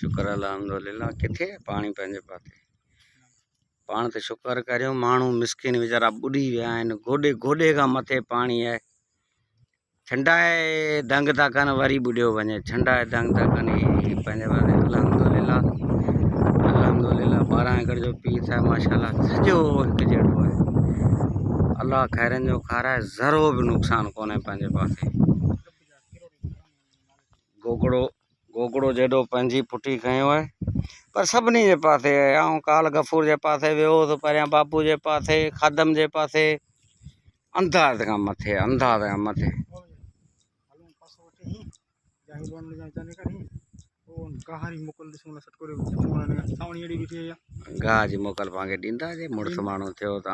शुक्र अल्हम्दुलिल्लाह। किथे पानी पंहिंजे पासे पाण ते शुक्र करियो। माण्हू मिसकिन वीचारा बुॾी विया आहिनि। गोॾे गोॾे खां मथे पाणी आहे। छंडाए दंग था कनि वरी बुॾियो वञे। छंडाए दंग था कनि पंहिंजे पासे अल्हम्दुलिल्लाह अल्हम्दुलिल्लाह। 12 एकड़ जो पीस आहे माशाल्लाह। सॼो हिकु जहिड़ो आहे। अल्लाह खैरनि जो खाराए। ज़रो बि नुक़सानु कोन्हे पंहिंजे पासे। गोगड़ो जेॾो पंहिंजी पुठी खयो आहे पर सभिनी जे पासे आहे। ऐं काल गफ़ूर जे पासे वियो त परियां बापू जे पासे खादम जे पासे अंदाज़ खां मथे अंदाज़ खां मथे गाह जी मोकल पाण खे ॾींदासीं। मुड़ुसु माण्हू थियो त